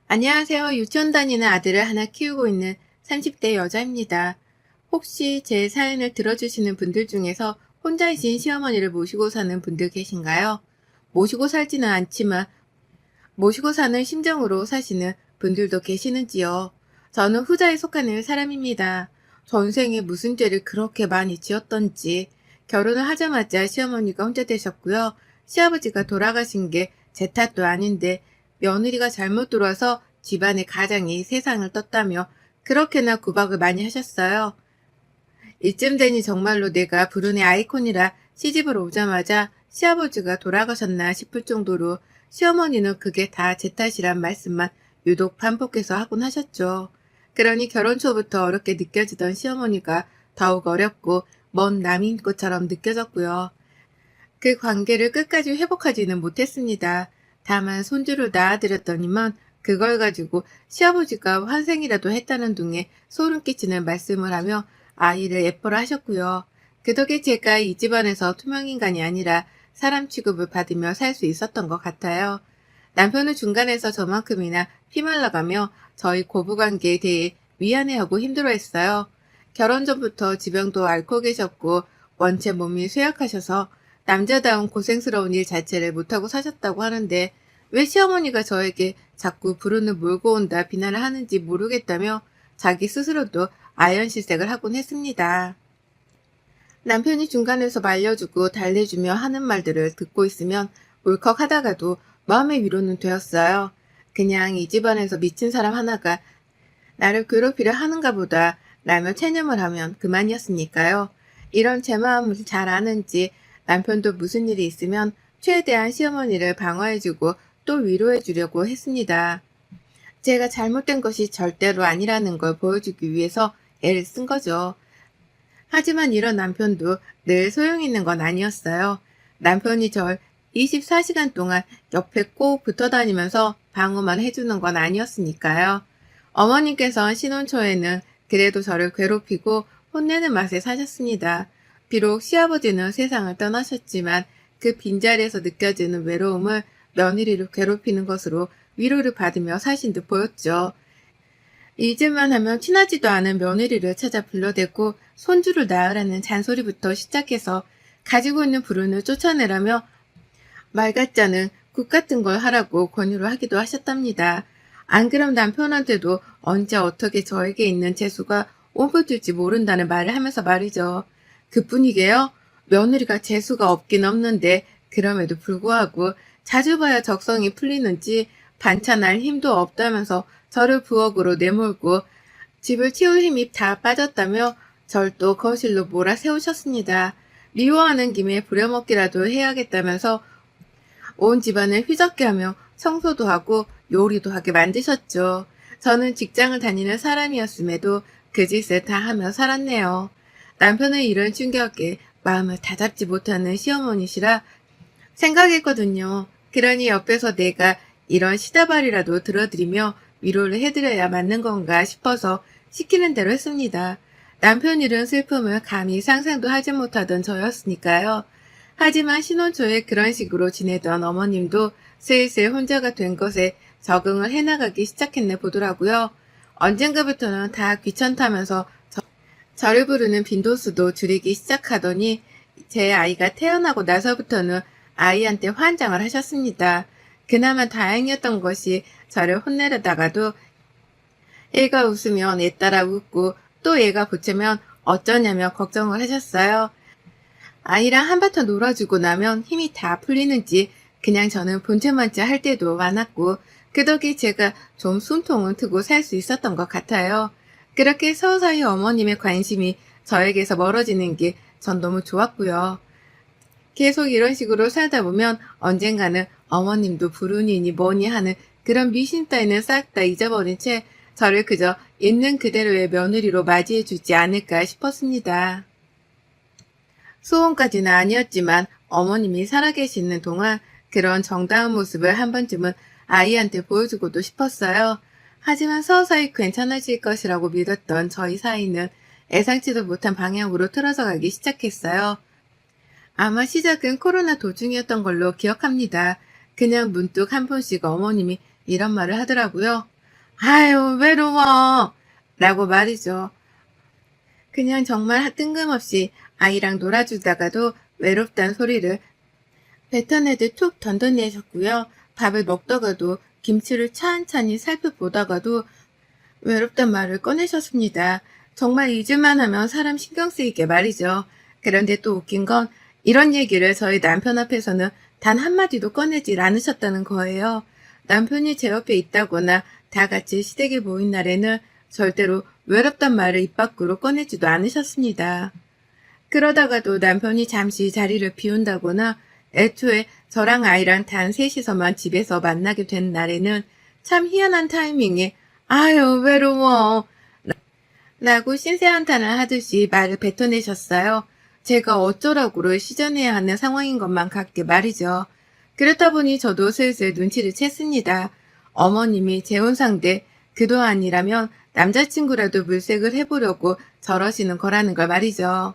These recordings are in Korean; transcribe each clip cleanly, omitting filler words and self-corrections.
안녕하세요. 유치원 다니는 아들을 하나 키우고 있는 30대 여자입니다. 혹시 제 사연을 들어주시는 분들 중에서 혼자이신 시어머니를 모시고 사는 분들 계신가요? 모시고 살지는 않지만 모시고 사는 심정으로 사시는 분들도 계시는지요? 저는 후자에 속하는 사람입니다. 전생에 무슨 죄를 그렇게 많이 지었던지 결혼을 하자마자 시어머니가 혼자 되셨고요. 시아버지가 돌아가신 게 제 탓도 아닌데 며느리가 잘못 들어와서 집안의 가장이 세상을 떴다며 그렇게나 구박을 많이 하셨어요. 이쯤 되니 정말로 내가 불운의 아이콘이라 시집을 오자마자 시아버지가 돌아가셨나 싶을 정도로 시어머니는 그게 다 제 탓이란 말씀만 유독 반복해서 하곤 하셨죠. 그러니 결혼 초부터 어렵게 느껴지던 시어머니가 더욱 어렵고 먼 남인 것처럼 느껴졌고요. 그 관계를 끝까지 회복하지는 못했습니다. 다만 손주를 낳아드렸더니만 그걸 가지고 시아버지가 환생이라도 했다는 둥에 소름 끼치는 말씀을 하며 아이를 예뻐라 하셨고요. 그 덕에 제가 이 집안에서 투명인간이 아니라 사람 취급을 받으며 살 수 있었던 것 같아요. 남편은 중간에서 저만큼이나 피말라가며 저희 고부관계에 대해 미안해하고 힘들어했어요. 결혼 전부터 지병도 앓고 계셨고 원체 몸이 쇠약하셔서 남자다운 고생스러운 일 자체를 못하고 사셨다고 하는데 왜 시어머니가 저에게 자꾸 불운을 몰고 온다 비난을 하는지 모르겠다며 자기 스스로도 아연실색을 하곤 했습니다. 남편이 중간에서 말려주고 달래주며 하는 말들을 듣고 있으면 울컥하다가도 마음의 위로는 되었어요. 그냥 이 집안에서 미친 사람 하나가 나를 괴롭히려 하는가 보다 라며 체념을 하면 그만이었으니까요. 이런 제 마음을 잘 아는지 남편도 무슨 일이 있으면 최대한 시어머니를 방어해주고 또 위로해주려고 했습니다. 제가 잘못된 것이 절대로 아니라는 걸 보여주기 위해서 애를 쓴 거죠. 하지만 이런 남편도 늘 소용있는 건 아니었어요. 남편이 절 24시간 동안 옆에 꼭 붙어 다니면서 방어만 해주는 건 아니었으니까요. 어머님께서 신혼 초에는 그래도 저를 괴롭히고 혼내는 맛에 사셨습니다. 비록 시아버지는 세상을 떠나셨지만 그 빈자리에서 느껴지는 외로움을 며느리를 괴롭히는 것으로 위로를 받으며 사신 듯 보였죠. 잊을만 하면 친하지도 않은 며느리를 찾아 불러대고 손주를 낳으라는 잔소리부터 시작해서 가지고 있는 불운을 쫓아내라며 말 같지 않은 국 같은 걸 하라고 권유를 하기도 하셨답니다. 안 그럼 남편한테도 언제 어떻게 저에게 있는 재수가 오버될지 모른다는 말을 하면서 말이죠. 그뿐이게요. 며느리가 재수가 없긴 없는데 그럼에도 불구하고 자주 봐야 적성이 풀리는지 반찬할 힘도 없다면서 저를 부엌으로 내몰고 집을 치울 힘이 다 빠졌다며 절 또 거실로 몰아세우셨습니다. 미워하는 김에 부려먹기라도 해야겠다면서 온 집안을 휘젓게 하며 청소도 하고 요리도 하게 만드셨죠. 저는 직장을 다니는 사람이었음에도 그 짓을 다 하며 살았네요. 남편의 이런 충격에 마음을 다잡지 못하는 시어머니시라 생각했거든요. 그러니 옆에서 내가 이런 시다발이라도 들어드리며 위로를 해드려야 맞는 건가 싶어서 시키는 대로 했습니다. 남편 일은 슬픔을 감히 상상도 하지 못하던 저였으니까요. 하지만 신혼 초에 그런 식으로 지내던 어머님도 슬슬 혼자가 된 것에 적응을 해나가기 시작했네 보더라고요. 언젠가부터는 다 귀찮다면서 저를 부르는 빈도수도 줄이기 시작하더니 제 아이가 태어나고 나서부터는 아이한테 환장을 하셨습니다. 그나마 다행이었던 것이 저를 혼내려다가도 얘가 웃으면 애 따라 웃고 또 얘가 보채면 어쩌냐며 걱정을 하셨어요. 아이랑 한바탕 놀아주고 나면 힘이 다 풀리는지 그냥 저는 본체만치 할 때도 많았고 그 덕에 제가 좀 숨통을 트고 살 수 있었던 것 같아요. 그렇게 서서히 어머님의 관심이 저에게서 멀어지는 게 전 너무 좋았고요. 계속 이런 식으로 살다 보면 언젠가는 어머님도 불운이니 뭐니 하는 그런 미신 따위는 싹 다 잊어버린 채 저를 그저 있는 그대로의 며느리로 맞이해주지 않을까 싶었습니다. 소원까지는 아니었지만 어머님이 살아계시는 동안 그런 정다운 모습을 한 번쯤은 아이한테 보여주고도 싶었어요. 하지만 서서히 괜찮아질 것이라고 믿었던 저희 사이는 예상치도 못한 방향으로 틀어져 가기 시작했어요. 아마 시작은 코로나 도중이었던 걸로 기억합니다. 그냥 문득 한 번씩 어머님이 이런 말을 하더라고요. 아유, 외로워. 라고 말이죠. 그냥 정말 뜬금없이 아이랑 놀아주다가도 외롭단 소리를 뱉어내듯 툭 던져내셨고요. 밥을 먹다가도 김치를 찬찬히 살펴보다가도 외롭단 말을 꺼내셨습니다. 정말 잊을만 하면 사람 신경 쓰이게 말이죠. 그런데 또 웃긴 건 이런 얘기를 저희 남편 앞에서는 단 한마디도 꺼내질 않으셨다는 거예요. 남편이 제 옆에 있다거나 다 같이 시댁에 모인 날에는 절대로 외롭단 말을 입 밖으로 꺼내지도 않으셨습니다. 그러다가도 남편이 잠시 자리를 비운다거나 애초에 저랑 아이랑 단 셋이서만 집에서 만나게 된 날에는 참 희한한 타이밍에 아유 외로워 라고 신세한탄을 하듯이 말을 뱉어내셨어요. 제가 어쩌라고를 시전해야 하는 상황인 것만 같게 말이죠. 그렇다 보니 저도 슬슬 눈치를 챘습니다. 어머님이 재혼 상대 그동안이라면 남자친구라도 물색을 해보려고 저러시는 거라는 걸 말이죠.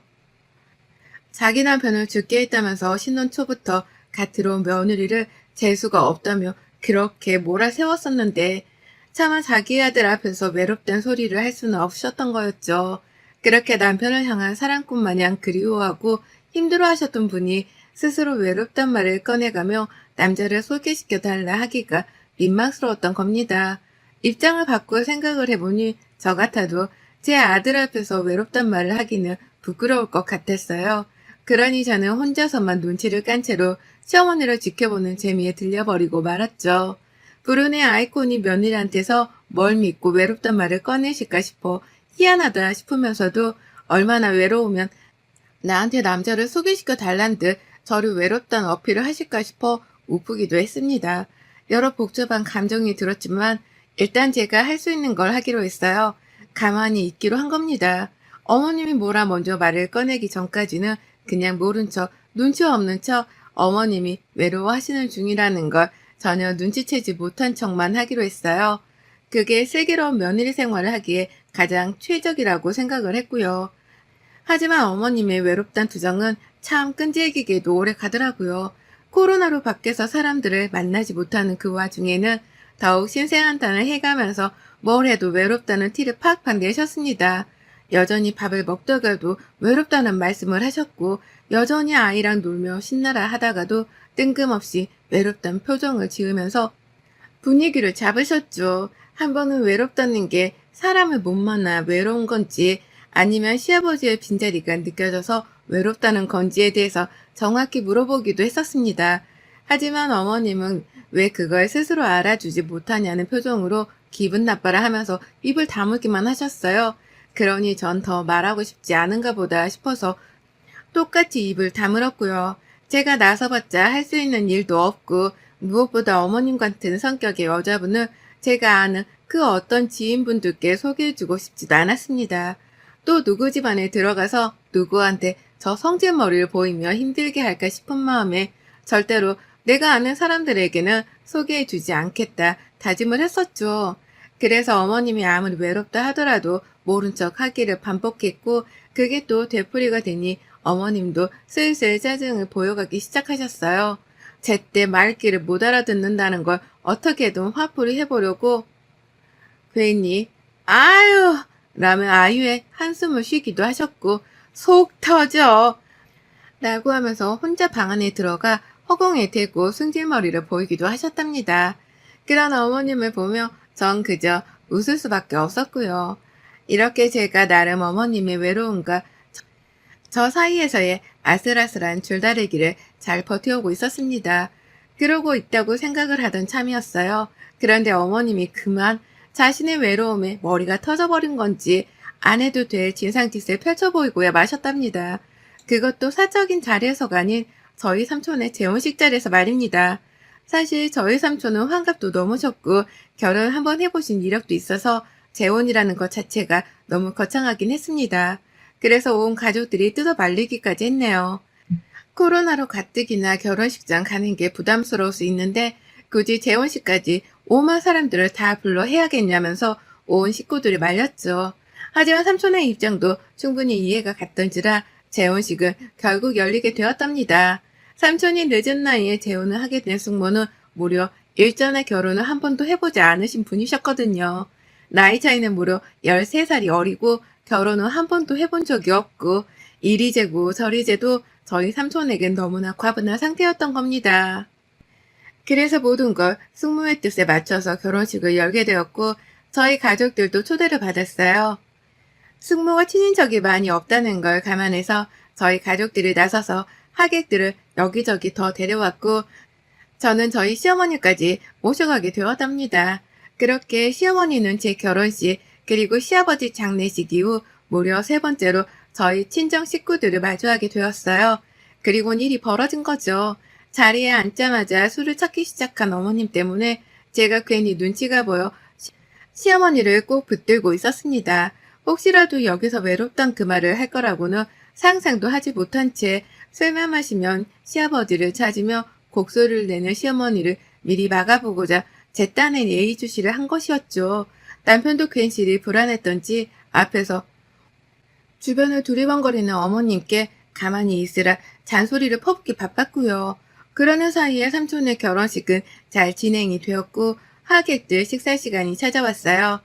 자기 남편을 죽게 했다면서 신혼 초부터 갓 들어온 며느리를 재수가 없다며 그렇게 몰아세웠었는데 차마 자기 아들 앞에서 외롭단 소리를 할 수는 없으셨던 거였죠. 그렇게 남편을 향한 사랑꾼 마냥 그리워하고 힘들어하셨던 분이 스스로 외롭단 말을 꺼내가며 남자를 소개시켜달라 하기가 민망스러웠던 겁니다. 입장을 바꾸어 생각을 해보니 저 같아도 제 아들 앞에서 외롭단 말을 하기는 부끄러울 것 같았어요. 그러니 저는 혼자서만 눈치를 깐 채로 시어머니를 지켜보는 재미에 들려버리고 말았죠. 불운의 아이콘이 며느리한테서 뭘 믿고 외롭단 말을 꺼내실까 싶어 희한하다 싶으면서도 얼마나 외로우면 나한테 남자를 소개시켜 달란 듯 저를 외롭다는 어필을 하실까 싶어 우프기도 했습니다. 여러 복잡한 감정이 들었지만 일단 제가 할 수 있는 걸 하기로 했어요. 가만히 있기로 한 겁니다. 어머님이 뭐라 먼저 말을 꺼내기 전까지는 그냥 모른 척, 눈치 없는 척 어머님이 외로워하시는 중이라는 걸 전혀 눈치채지 못한 척만 하기로 했어요. 그게 슬기로운 며느리 생활을 하기에 가장 최적이라고 생각을 했고요. 하지만 어머님의 외롭단 투정은 참 끈질기게도 오래 가더라고요. 코로나로 밖에서 사람들을 만나지 못하는 그 와중에는 더욱 신세한탄을 해가면서 뭘 해도 외롭다는 티를 팍팍 내셨습니다. 여전히 밥을 먹다가도 외롭다는 말씀을 하셨고 여전히 아이랑 놀며 신나라 하다가도 뜬금없이 외롭다는 표정을 지으면서 분위기를 잡으셨죠. 한 번은 외롭다는 게 사람을 못 만나 외로운 건지 아니면 시아버지의 빈자리가 느껴져서 외롭다는 건지에 대해서 정확히 물어보기도 했었습니다. 하지만 어머님은 왜 그걸 스스로 알아주지 못하냐는 표정으로 기분 나빠라 하면서 입을 다물기만 하셨어요. 그러니 전 더 말하고 싶지 않은가 보다 싶어서 똑같이 입을 다물었고요. 제가 나서봤자 할 수 있는 일도 없고 무엇보다 어머님 같은 성격의 여자분을 제가 아는 그 어떤 지인분들께 소개해주고 싶지도 않았습니다. 또 누구 집안에 들어가서 누구한테 저 성질머리를 보이며 힘들게 할까 싶은 마음에 절대로 내가 아는 사람들에게는 소개해주지 않겠다 다짐을 했었죠. 그래서 어머님이 아무리 외롭다 하더라도 모른 척 하기를 반복했고 그게 또 되풀이가 되니 어머님도 슬슬 짜증을 보여가기 시작하셨어요. 제때 말귀를 못 알아듣는다는 걸 어떻게든 화풀이 해보려고 괜히 아유 라며 아유의 한숨을 쉬기도 하셨고 속 터져 라고 하면서 혼자 방 안에 들어가 허공에 대고 승질머리를 보이기도 하셨답니다. 그런 어머님을 보며 전 그저 웃을 수밖에 없었고요. 이렇게 제가 나름 어머님의 외로움과 저 사이에서의 아슬아슬한 줄다리기를 잘 버텨오고 있었습니다. 그러고 있다고 생각을 하던 참이었어요. 그런데 어머님이 그만 자신의 외로움에 머리가 터져버린 건지 안 해도 될 진상짓을 펼쳐 보이고야 마셨답니다. 그것도 사적인 자리에서가 아닌 저희 삼촌의 재혼식 자리에서 말입니다. 사실 저희 삼촌은 환갑도 넘으셨고 결혼 한번 해보신 이력도 있어서 재혼이라는 것 자체가 너무 거창하긴 했습니다. 그래서 온 가족들이 뜯어 말리기까지 했네요. 코로나로 가뜩이나 결혼식장 가는 게 부담스러울 수 있는데 굳이 재혼식까지 오만 사람들을 다 불러 해야겠냐면서 온 식구들이 말렸죠. 하지만 삼촌의 입장도 충분히 이해가 갔던지라 재혼식은 결국 열리게 되었답니다. 삼촌이 늦은 나이에 재혼을 하게 된 숙모는 무려 일전에 결혼을 한 번도 해보지 않으신 분이셨거든요. 나이 차이는 무려 13살이 어리고 결혼을 한 번도 해본 적이 없고 이리 재고 저리 재도 저희 삼촌에겐 너무나 과분한 상태였던 겁니다. 그래서 모든 걸 숙모의 뜻에 맞춰서 결혼식을 열게 되었고 저희 가족들도 초대를 받았어요. 숙모가 친인척이 많이 없다는 걸 감안해서 저희 가족들이 나서서 하객들을 여기저기 더 데려왔고 저는 저희 시어머니까지 모셔가게 되었답니다. 그렇게 시어머니는 제 결혼식 그리고 시아버지 장례식 이후 무려 3번째로 저희 친정 식구들을 마주하게 되었어요. 그리고는 일이 벌어진 거죠. 자리에 앉자마자 술을 찾기 시작한 어머님 때문에 제가 괜히 눈치가 보여 시어머니를 꼭 붙들고 있었습니다. 혹시라도 여기서 외롭던 그 말을 할 거라고는 상상도 하지 못한 채 술만 마시면 시아버지를 찾으며 곡소리를 내는 시어머니를 미리 막아보고자 제 딴에 예의주시를 한 것이었죠. 남편도 괜시리 불안했던지 앞에서 주변을 두리번거리는 어머님께 가만히 있으라 잔소리를 퍼붓기 바빴고요. 그러는 사이에 삼촌의 결혼식은 잘 진행이 되었고 하객들 식사 시간이 찾아왔어요.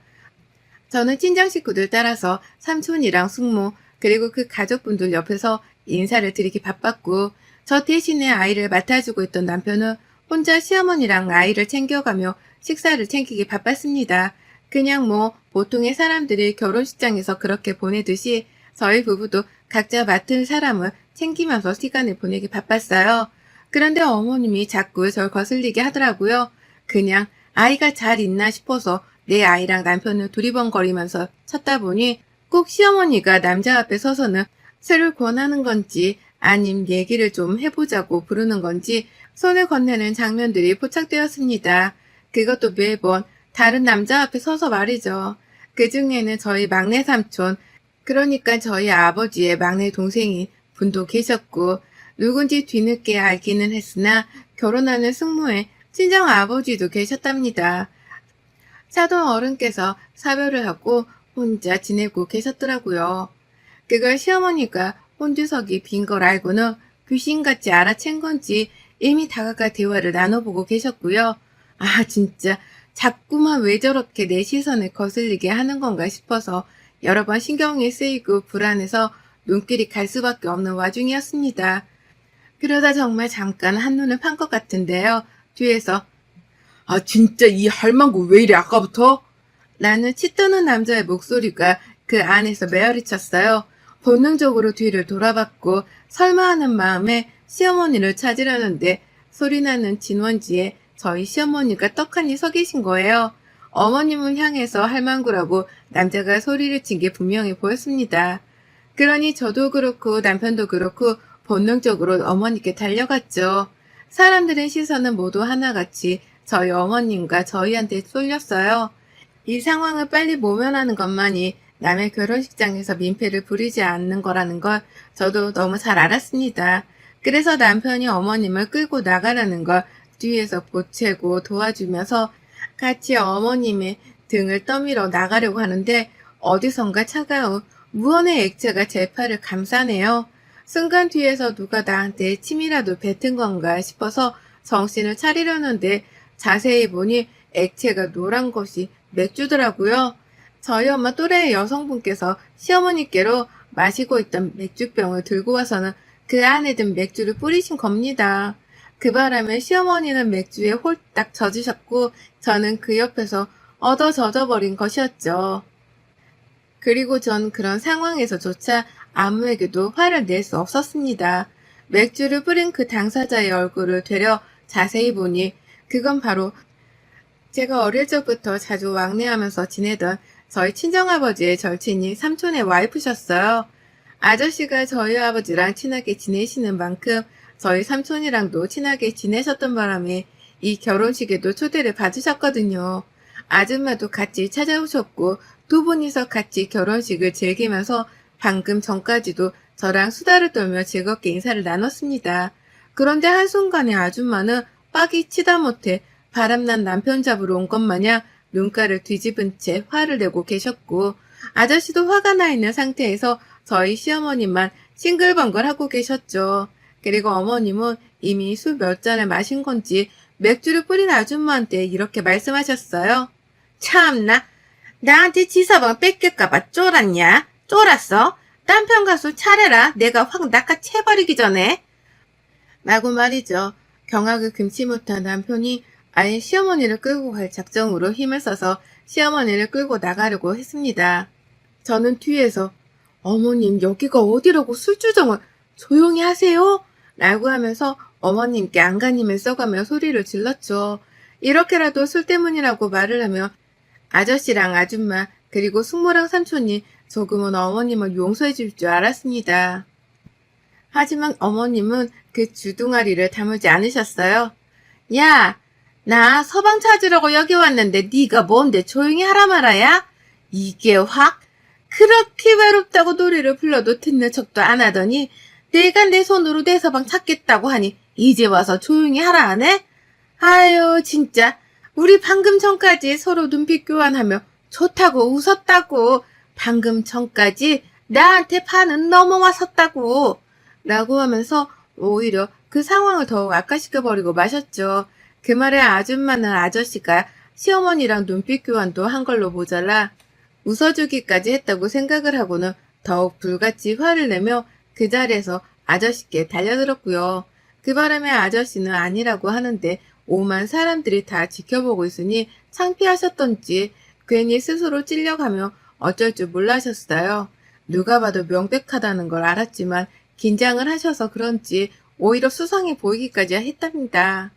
저는 친정 식구들 따라서 삼촌이랑 숙모 그리고 그 가족분들 옆에서 인사를 드리기 바빴고 저 대신에 아이를 맡아주고 있던 남편은 혼자 시어머니랑 아이를 챙겨가며 식사를 챙기기 바빴습니다. 그냥 뭐 보통의 사람들이 결혼식장에서 그렇게 보내듯이 저희 부부도 각자 맡은 사람을 챙기면서 시간을 보내기 바빴어요. 그런데 어머님이 자꾸 절 거슬리게 하더라고요. 그냥 아이가 잘 있나 싶어서 내 아이랑 남편을 두리번거리면서 찾다 보니 꼭 시어머니가 남자 앞에 서서는 술을 권하는 건지 아님 얘기를 좀 해보자고 부르는 건지 손을 건네는 장면들이 포착되었습니다. 그것도 매번 다른 남자 앞에 서서 말이죠. 그 중에는 저희 막내 삼촌, 그러니까 저희 아버지의 막내 동생인 분도 계셨고 누군지 뒤늦게 알기는 했으나 결혼하는 숙모의 친정 아버지도 계셨답니다. 사돈 어른께서 사별을 하고 혼자 지내고 계셨더라고요. 그걸 시어머니가 혼주석이 빈 걸 알고는 귀신같이 알아챈 건지 이미 다가가 대화를 나눠보고 계셨고요. 아 진짜 자꾸만 왜 저렇게 내 시선을 거슬리게 하는 건가 싶어서 여러 번 신경이 쓰이고 불안해서 눈길이 갈 수밖에 없는 와중이었습니다. 그러다 정말 잠깐 한눈을 판 것 같은데요. 뒤에서 아 진짜 이 할망구 왜 이래 아까부터? 라는 치떠는 남자의 목소리가 그 안에서 메어리쳤어요. 본능적으로 뒤를 돌아봤고 설마 하는 마음에 시어머니를 찾으려는데 소리나는 진원지에 저희 시어머니가 떡하니 서 계신 거예요. 어머님을 향해서 할망구라고 남자가 소리를 친 게 분명히 보였습니다. 그러니 저도 그렇고 남편도 그렇고 본능적으로 어머니께 달려갔죠. 사람들의 시선은 모두 하나같이 저희 어머님과 저희한테 쏠렸어요. 이 상황을 빨리 모면하는 것만이 남의 결혼식장에서 민폐를 부리지 않는 거라는 걸 저도 너무 잘 알았습니다. 그래서 남편이 어머님을 끌고 나가라는 걸 뒤에서 보채고 도와주면서 같이 어머님의 등을 떠밀어 나가려고 하는데 어디선가 차가운 무언의 액체가 제 팔을 감싸네요. 순간 뒤에서 누가 나한테 침이라도 뱉은 건가 싶어서 정신을 차리려는데 자세히 보니 액체가 노란 것이 맥주더라고요. 저희 엄마 또래의 여성분께서 시어머니께로 마시고 있던 맥주병을 들고 와서는 그 안에 든 맥주를 뿌리신 겁니다. 그 바람에 시어머니는 맥주에 홀딱 젖으셨고 저는 그 옆에서 얻어 젖어버린 것이었죠. 그리고 전 그런 상황에서조차 아무에게도 화를 낼 수 없었습니다. 맥주를 뿌린 그 당사자의 얼굴을 되려 자세히 보니 그건 바로 제가 어릴 적부터 자주 왕래하면서 지내던 저희 친정아버지의 절친인 삼촌의 와이프셨어요. 아저씨가 저희 아버지랑 친하게 지내시는 만큼 저희 삼촌이랑도 친하게 지내셨던 바람에 이 결혼식에도 초대를 받으셨거든요. 아줌마도 같이 찾아오셨고 두 분이서 같이 결혼식을 즐기면서 방금 전까지도 저랑 수다를 떨며 즐겁게 인사를 나눴습니다. 그런데 한순간에 아줌마는 빡이 치다 못해 바람난 남편 잡으러 온 것 마냥 눈가를 뒤집은 채 화를 내고 계셨고 아저씨도 화가 나 있는 상태에서 저희 시어머님만 싱글벙글하고 계셨죠. 그리고 어머님은 이미 술 몇 잔을 마신 건지 맥주를 뿌린 아줌마한테 이렇게 말씀하셨어요. 참나, 나한테 지서방 뺏길까봐 쫄았냐? 쫄았어? 딴편 가서 차려라. 내가 확 낚아채버리기 전에. 라고 말이죠. 경악을 금치 못한 남편이 아예 시어머니를 끌고 갈 작정으로 힘을 써서 시어머니를 끌고 나가려고 했습니다. 저는 뒤에서 어머님 여기가 어디라고 술주정을 조용히 하세요? 라고 하면서 어머님께 안간힘을 써가며 소리를 질렀죠. 이렇게라도 술 때문이라고 말을 하며 아저씨랑 아줌마 그리고 숙모랑 삼촌이 조금은 어머님을 용서해 줄 줄 알았습니다. 하지만 어머님은 그 주둥아리를 다물지 않으셨어요. 야, 나 서방 찾으려고 여기 왔는데 네가 뭔데 조용히 하라 말아야? 이게 확 그렇게 외롭다고 노래를 불러도 듣는 척도 안 하더니 내가 내 손으로 내 서방 찾겠다고 하니 이제 와서 조용히 하라 하네? 아유 진짜 우리 방금 전까지 서로 눈빛 교환하며 좋다고 웃었다고 방금 전까지 나한테 판은 넘어왔었다고 라고 하면서 오히려 그 상황을 더욱 악화시켜버리고 마셨죠. 그 말에 아줌마는 아저씨가 시어머니랑 눈빛 교환도 한 걸로 모자라 웃어주기까지 했다고 생각을 하고는 더욱 불같이 화를 내며 그 자리에서 아저씨께 달려들었고요. 그 바람에 아저씨는 아니라고 하는데 오만 사람들이 다 지켜보고 있으니 창피하셨던지 괜히 스스로 찔려가며 어쩔 줄 몰라셨어요. 누가 봐도 명백하다는 걸 알았지만 긴장을 하셔서 그런지 오히려 수상해 보이기까지 했답니다.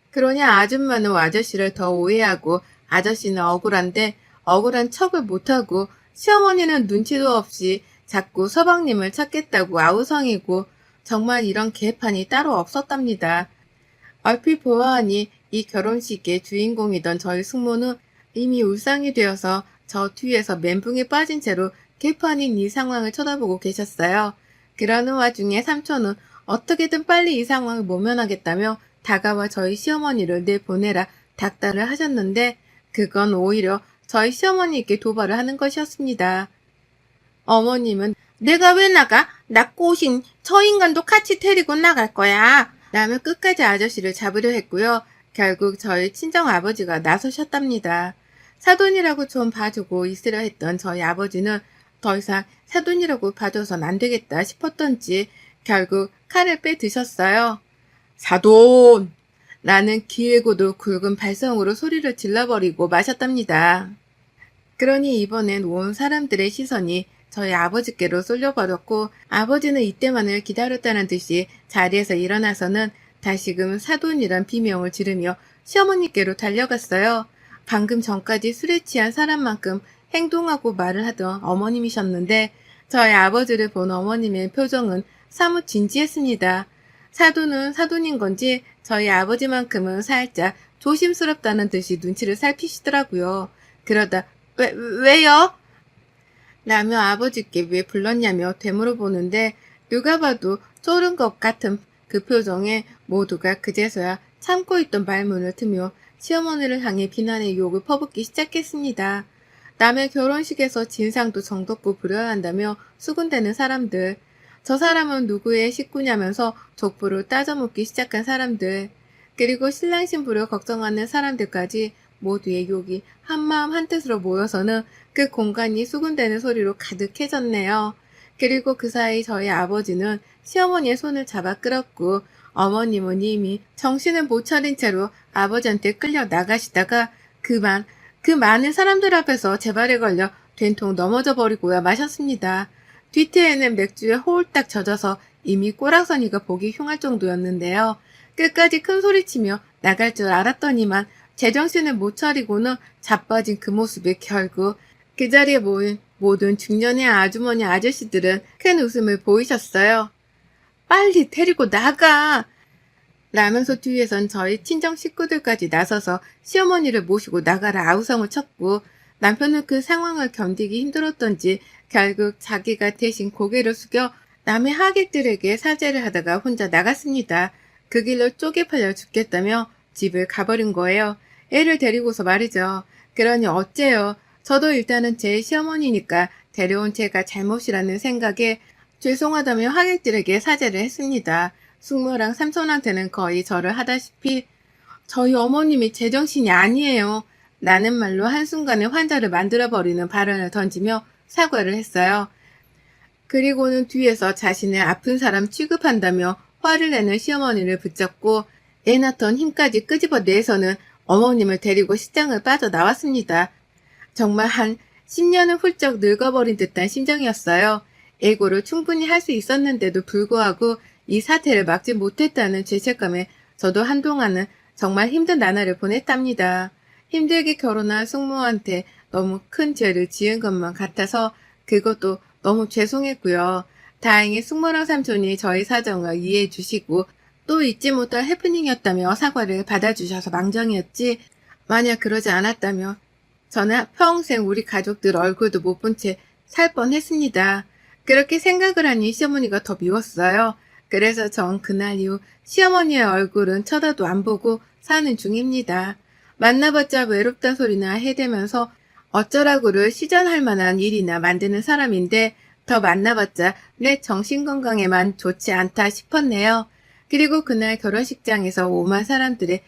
그러냐 아줌마는 아저씨를 더 오해하고 아저씨는 억울한데 억울한 척을 못하고 시어머니는 눈치도 없이 자꾸 서방님을 찾겠다고 아우성이고 정말 이런 개판이 따로 없었답니다. 얼핏 보아하니 이 결혼식의 주인공이던 저희 숙모는 이미 울상이 되어서 저 뒤에서 멘붕에 빠진 채로 개판인 이 상황을 쳐다보고 계셨어요. 그러는 와중에 삼촌은 어떻게든 빨리 이 상황을 모면하겠다며 다가와 저희 시어머니를 내보내라 닥달을 하셨는데 그건 오히려 저희 시어머니께 도발을 하는 것이었습니다. 어머님은 내가 왜 나가? 나 꼬신 저 인간도 같이 데리고 나갈 거야. 라며 끝까지 아저씨를 잡으려 했고요. 결국 저희 친정아버지가 나서셨답니다. 사돈이라고 좀 봐주고 있으려 했던 저희 아버지는 더 이상 사돈이라고 봐줘선 안 되겠다 싶었던지 결국 칼을 빼드셨어요. 사돈! 라는 길고도 굵은 발성으로 소리를 질러버리고 마셨답니다. 그러니 이번엔 온 사람들의 시선이 저희 아버지께로 쏠려버렸고 아버지는 이때만을 기다렸다는 듯이 자리에서 일어나서는 다시금 사돈이란 비명을 지르며 시어머니께로 달려갔어요. 방금 전까지 술에 취한 사람만큼 행동하고 말을 하던 어머님이셨는데 저희 아버지를 본 어머님의 표정은 사뭇 진지했습니다. 사돈은 사돈인 건지 저희 아버지만큼은 살짝 조심스럽다는 듯이 눈치를 살피시더라고요. 그러다 왜요? 라며 아버지께 왜 불렀냐며 되물어보는데 누가 봐도 쫄은 것 같은 그 표정에 모두가 그제서야 참고 있던 말문을 트며 시어머니를 향해 비난의 욕을 퍼붓기 시작했습니다. 남의 결혼식에서 진상도 정덮고 부려한다며 수군대는 사람들. 저 사람은 누구의 식구냐면서 족보를 따져묻기 시작한 사람들. 그리고 신랑 신부를 걱정하는 사람들까지 모두의 욕이 한마음 한뜻으로 모여서는 그 공간이 수군대는 소리로 가득해졌네요. 그리고 그 사이 저희 아버지는 시어머니의 손을 잡아 끌었고 어머님은 이미 정신을 못 차린 채로 아버지한테 끌려 나가시다가 그 많은 사람들 앞에서 제 발에 걸려 된통 넘어져 버리고야 마셨습니다. 뒤태에는 맥주에 홀딱 젖어서 이미 꼬락서니가 보기 흉할 정도였는데요. 끝까지 큰 소리치며 나갈 줄 알았더니만 제정신을 못 차리고는 자빠진 그 모습에 결국 그 자리에 모인 모든 중년의 아주머니 아저씨들은 큰 웃음을 보이셨어요. 빨리 데리고 나가! 라면서 뒤에선 저희 친정 식구들까지 나서서 시어머니를 모시고 나가라 아우성을 쳤고 남편은 그 상황을 견디기 힘들었던지 결국 자기가 대신 고개를 숙여 남의 하객들에게 사죄를 하다가 혼자 나갔습니다. 그 길로 쪼개 팔려 죽겠다며 집을 가버린 거예요. 애를 데리고서 말이죠. 그러니 어째요. 저도 일단은 제 시어머니니까 데려온 제가 잘못이라는 생각에 죄송하다며 하객들에게 사죄를 했습니다. 숙모랑 삼촌한테는 거의 절을 하다시피 저희 어머님이 제정신이 아니에요. 라는 말로 한순간에 환자를 만들어버리는 발언을 던지며 사과를 했어요. 그리고는 뒤에서 자신의 아픈 사람 취급한다며 화를 내는 시어머니를 붙잡고 애 낳던 힘까지 끄집어내서는 어머님을 데리고 시장을 빠져나왔습니다. 정말 한 10년은 훌쩍 늙어버린 듯한 심정이었어요. 애고를 충분히 할 수 있었는데도 불구하고 이 사태를 막지 못했다는 죄책감에 저도 한동안은 정말 힘든 나날을 보냈답니다. 힘들게 결혼한 숙모한테 너무 큰 죄를 지은 것만 같아서 그것도 너무 죄송했고요. 다행히 숙모랑 삼촌이 저희 사정을 이해해 주시고 또 잊지 못할 해프닝이었다며 사과를 받아주셔서 망정이었지, 만약 그러지 않았다면 저는 평생 우리 가족들 얼굴도 못 본 채 살 뻔했습니다. 그렇게 생각을 하니 시어머니가 더 미웠어요. 그래서 전 그날 이후 시어머니의 얼굴은 쳐다도 안 보고 사는 중입니다. 만나봤자 외롭단 소리나 해대면서 어쩌라고를 시전할 만한 일이나 만드는 사람인데 더 만나봤자 내 정신건강에만 좋지 않다 싶었네요. 그리고 그날 결혼식장에서 오만 사람들의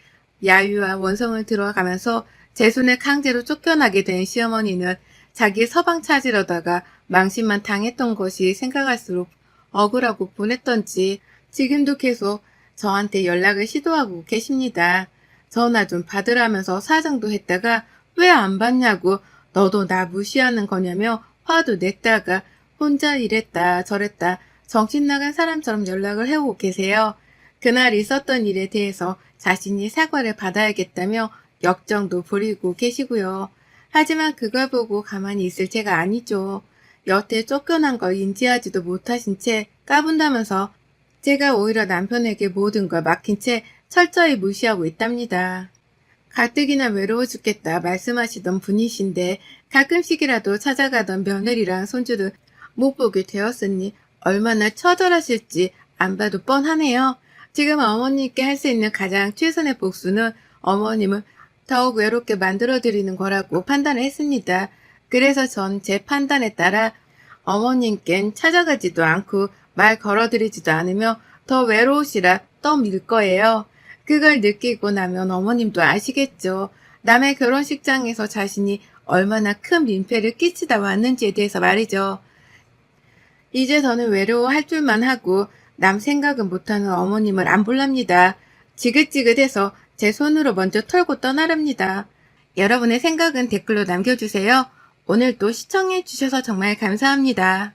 야유와 원성을 들어가면서 제 손에 강제로 쫓겨나게 된 시어머니는 자기 서방 찾으려다가 망신만 당했던 것이 생각할수록 억울하고 분했던지 지금도 계속 저한테 연락을 시도하고 계십니다. 전화 좀 받으라면서 사정도 했다가 왜 안 받냐고 너도 나 무시하는 거냐며 화도 냈다가 혼자 이랬다 저랬다 정신 나간 사람처럼 연락을 해오고 계세요. 그날 있었던 일에 대해서 자신이 사과를 받아야겠다며 역정도 부리고 계시고요. 하지만 그걸 보고 가만히 있을 제가 아니죠. 여태 쫓겨난 걸 인지하지도 못하신 채 까분다면서 제가 오히려 남편에게 모든 걸 맡긴 채 철저히 무시하고 있답니다. 가뜩이나 외로워 죽겠다 말씀하시던 분이신데 가끔씩이라도 찾아가던 며느리랑 손주를 못 보게 되었으니 얼마나 처절하실지 안 봐도 뻔하네요. 지금 어머님께 할 수 있는 가장 최선의 복수는 어머님을 더욱 외롭게 만들어드리는 거라고 판단을 했습니다. 그래서 전 제 판단에 따라 어머님께는 찾아가지도 않고 말 걸어드리지도 않으며 더 외로우시라 떠밀 거예요. 그걸 느끼고 나면 어머님도 아시겠죠. 남의 결혼식장에서 자신이 얼마나 큰 민폐를 끼치다 왔는지에 대해서 말이죠. 이제 저는 외로워할 줄만 하고 남 생각은 못하는 어머님을 안 볼랍니다. 지긋지긋해서 제 손으로 먼저 털고 떠나랍니다. 여러분의 생각은 댓글로 남겨주세요. 오늘도 시청해주셔서 정말 감사합니다.